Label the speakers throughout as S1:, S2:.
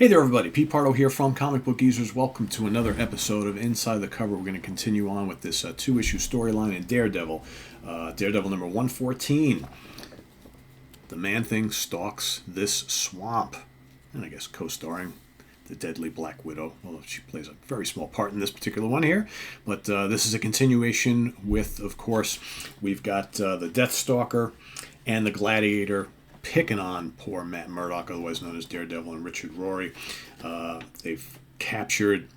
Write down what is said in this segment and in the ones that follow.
S1: Hey there, everybody. Pete Pardo here from Comic Book Users. Welcome to another episode of Inside the Cover. We're going to continue on with this two-issue storyline in Daredevil. Daredevil number 114. The Man-Thing stalks this swamp. And I guess co-starring the deadly Black Widow, although she plays a very small part in this particular one here. But this is a continuation with, of course, we've got the Deathstalker and the Gladiator picking on poor Matt Murdock, otherwise known as Daredevil, and Richard Rory. They've captured,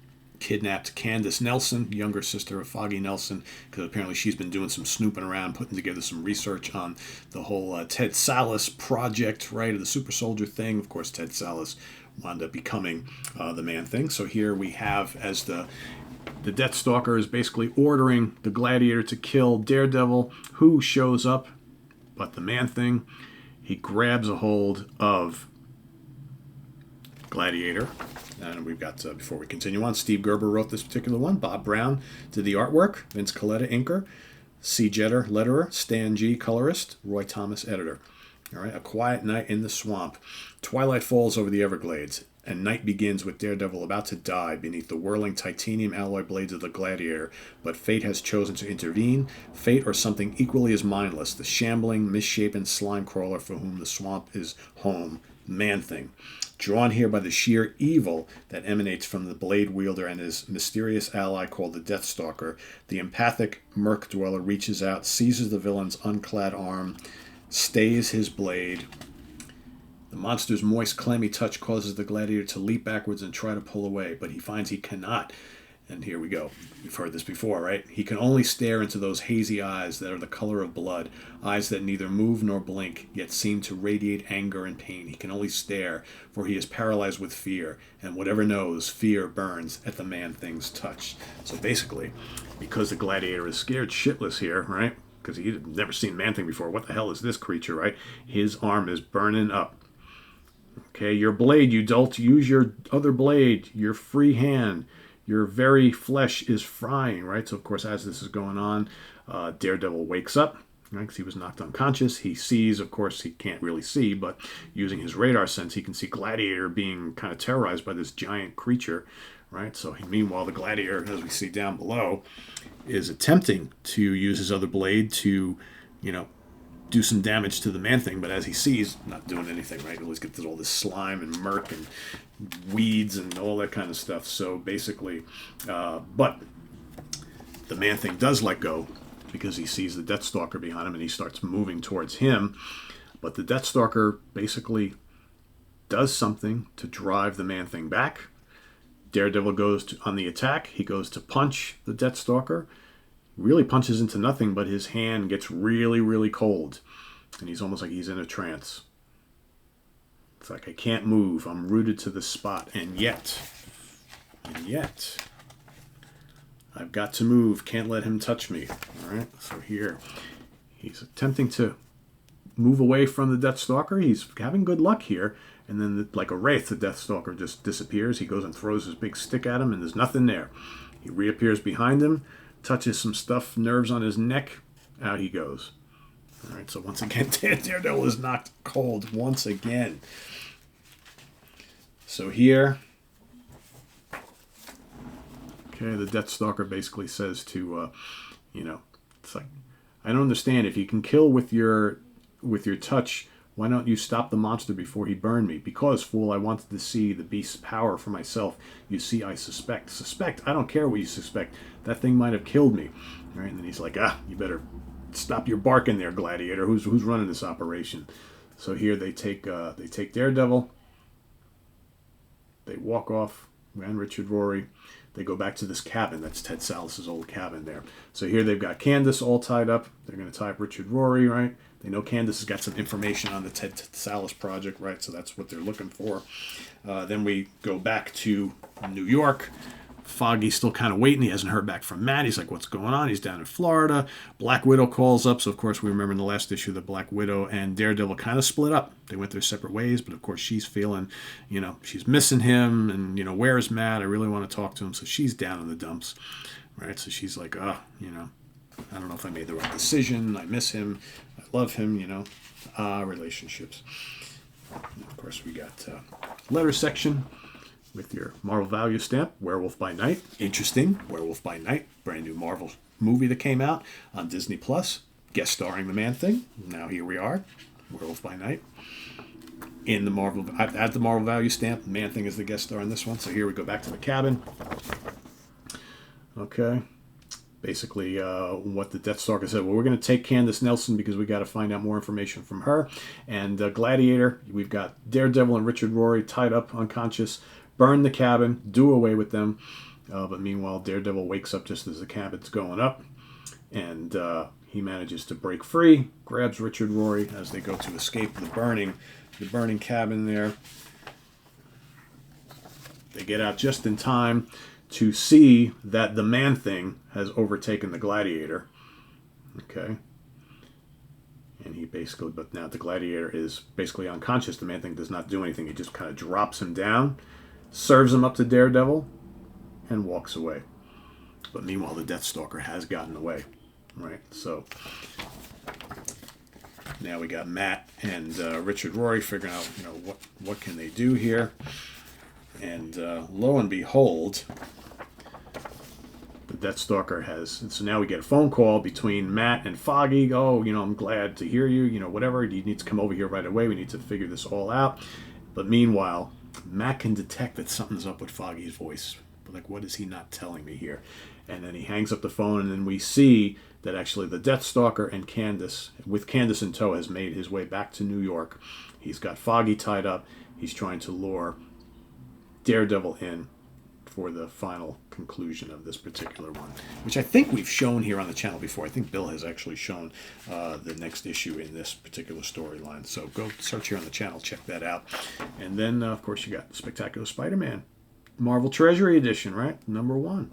S1: kidnapped Candace Nelson, younger sister of Foggy Nelson, because apparently she's been doing some snooping around, putting together some research on the whole Ted Sallis project, right, of the super soldier thing. Of course, Ted Sallis wound up becoming the Man-Thing. So here we have, as the Deathstalker is basically ordering the Gladiator to kill Daredevil, who shows up, but the Man-Thing, he grabs a hold of Gladiator. And we've got, before we continue on, Steve Gerber wrote this particular one. Bob Brown did the artwork. Vince Colletta, inker. C. Jeter, letterer. Stan G., colorist. Roy Thomas, editor. All right, A Quiet Night in the Swamp. Twilight falls over the Everglades, and night begins with Daredevil about to die beneath the whirling titanium alloy blades of the Gladiator, but fate has chosen to intervene. Fate, or something equally as mindless, the shambling, misshapen slime crawler for whom the swamp is home, Man-Thing. Drawn here by the sheer evil that emanates from the blade wielder and his mysterious ally called the Deathstalker, the empathic Merc dweller reaches out, seizes the villain's unclad arm, stays his blade. The monster's moist, clammy touch causes the Gladiator to leap backwards and try to pull away, but he finds he cannot. And here we go. We've heard this before, right? He can only stare into those hazy eyes that are the color of blood, eyes that neither move nor blink, yet seem to radiate anger and pain. He can only stare, for he is paralyzed with fear, and whatever knows, fear burns at the Man-Thing's touch. So basically, because the Gladiator is scared shitless here, right? Because he had never seen Man-Thing before. What the hell is this creature, right? His arm is burning up. Okay, your blade, you dolt, use your other blade, your free hand. Your very flesh is frying, right? So, of course, as this is going on, Daredevil wakes up, right? Because he was knocked unconscious. He sees, of course, he can't really see, but using his radar sense, he can see Gladiator being kind of terrorized by this giant creature, right? So, meanwhile, the Gladiator, as we see down below, is attempting to use his other blade to, do some damage to the Man-Thing, but as he sees, not doing anything, right? He always gets all this slime and murk and weeds and all that kind of stuff. So basically, but the Man-Thing does let go because he sees the Deathstalker behind him and he starts moving towards him. But the Deathstalker basically does something to drive the Man-Thing back. Daredevil goes on the attack. He goes to punch the Deathstalker. Really punches into nothing, but his hand gets really, really cold. And he's almost like he's in a trance. It's like, I can't move. I'm rooted to the spot. And yet, I've got to move. Can't let him touch me. All right, so here, he's attempting to move away from the Deathstalker. He's having good luck here. And then, like a wraith, the Deathstalker just disappears. He goes and throws his big stick at him, and there's nothing there. He reappears behind him, touches some stuff, nerves on his neck, out he goes. All right, so once again, Daredevil is knocked cold once again. So here, okay, the Deathstalker basically says to, it's like, I don't understand. If you can kill with your touch, why don't you stop the monster before he burned me? Because, fool, I wanted to see the beast's power for myself. You see, I suspect. Suspect? I don't care what you suspect. That thing might have killed me. All right, and then he's like, you better stop your barking there, Gladiator. Who's running this operation? So here they take Daredevil. They walk off, and Richard Rory. They go back to this cabin. That's Ted Sallis' old cabin there. So here they've got Candace all tied up. They're going to tie up Richard Rory, right? They know Candace has got some information on the Ted Sallis project, right? So that's what they're looking for. Then we go back to New York. Foggy's still kind of waiting. He hasn't heard back from Matt. He's like, what's going on? He's down in Florida. Black Widow calls up. So, of course, we remember in the last issue that Black Widow and Daredevil kind of split up. They went their separate ways. But, of course, she's feeling, she's missing him. And, where's Matt? I really want to talk to him. So she's down in the dumps, right? So she's like, I don't know if I made the right decision. I miss him. I love him, relationships. And of course, we got letter section. with your Marvel value stamp, Werewolf by Night. Interesting, Werewolf by Night, brand new Marvel movie that came out on Disney Plus, guest starring the Man-Thing. Now here we are, Werewolf by Night. In the Marvel, at the Marvel value stamp, Man-Thing is the guest star in this one. So here we go back to the cabin. Okay. Basically, what the Deathstalker said, well, we're going to take Candace Nelson because we got to find out more information from her. And Gladiator, we've got Daredevil and Richard Rory tied up unconscious, burn the cabin, do away with them. But meanwhile, Daredevil wakes up just as the cabin's going up. And he manages to break free, grabs Richard Rory as they go to escape the burning cabin there. They get out just in time to see that the Man-Thing has overtaken the Gladiator. Okay. And he basically, but now the Gladiator is basically unconscious. The Man-Thing does not do anything. He just kind of drops him down, serves him up to Daredevil, and walks away. But meanwhile, the Deathstalker has gotten away. Right? So now we got Matt and Richard Rory figuring out, what can they do here. And lo and behold, the Deathstalker has... So now we get a phone call between Matt and Foggy. Oh, I'm glad to hear you. Whatever. You need to come over here right away. We need to figure this all out. But meanwhile, Matt can detect that something's up with Foggy's voice. But like, what is he not telling me here? And then he hangs up the phone, and then we see that actually the Deathstalker and Candace, with Candace in tow, has made his way back to New York. He's got Foggy tied up. He's trying to lure Daredevil in for the final conclusion of this particular one, which I think we've shown here on the channel before. I think Bill has actually shown the next issue in this particular storyline. So go search here on the channel, check that out. And then, of course, you got Spectacular Spider-Man, Marvel Treasury Edition, right? #1.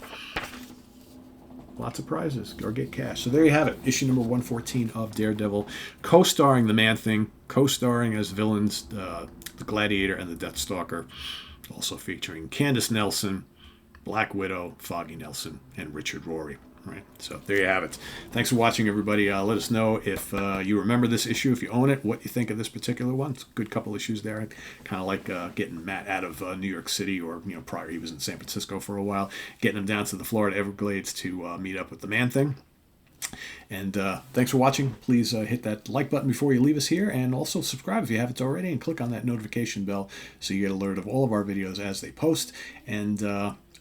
S1: Lots of prizes, or get cash. So there you have it, issue number 114 of Daredevil, co-starring the Man-Thing, co-starring as villains the Gladiator and the Deathstalker, also featuring Candace Nelson, Black Widow, Foggy Nelson, and Richard Rory. Right. So there you have it. Thanks for watching, everybody. Let us know if you remember this issue, if you own it, what you think of this particular one. It's a good couple issues there. I kind of like getting Matt out of New York City, or prior he was in San Francisco for a while, getting him down to the Florida Everglades to meet up with the Man-Thing. And thanks for watching. Please hit that like button before you leave us here, and also subscribe if you haven't already, and click on that notification bell so you get alert of all of our videos as they post. And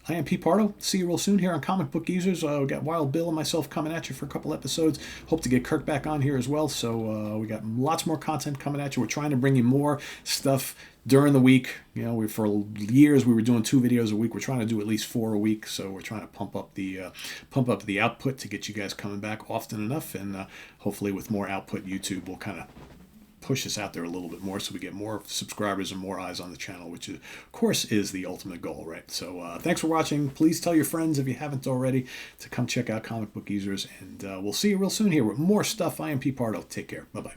S1: I am Pete Pardo. See you real soon here on Comic Book Geezers. We got Wild Bill and myself coming at you for a couple episodes. Hope to get Kirk back on here as well. So we got lots more content coming at you. We're trying to bring you more stuff during the week. For years we were doing 2 videos a week. We're trying to do at least 4 a week. So we're trying to pump up the output to get you guys coming back often enough. And hopefully with more output, YouTube will kind of push us out there a little bit more so we get more subscribers and more eyes on the channel, which of course is the ultimate goal, right? So thanks for watching. Please tell your friends, if you haven't already, to come check out Comic Book Geezers, and we'll see you real soon here with more stuff. I am Pete Pardo. Take care. Bye-bye.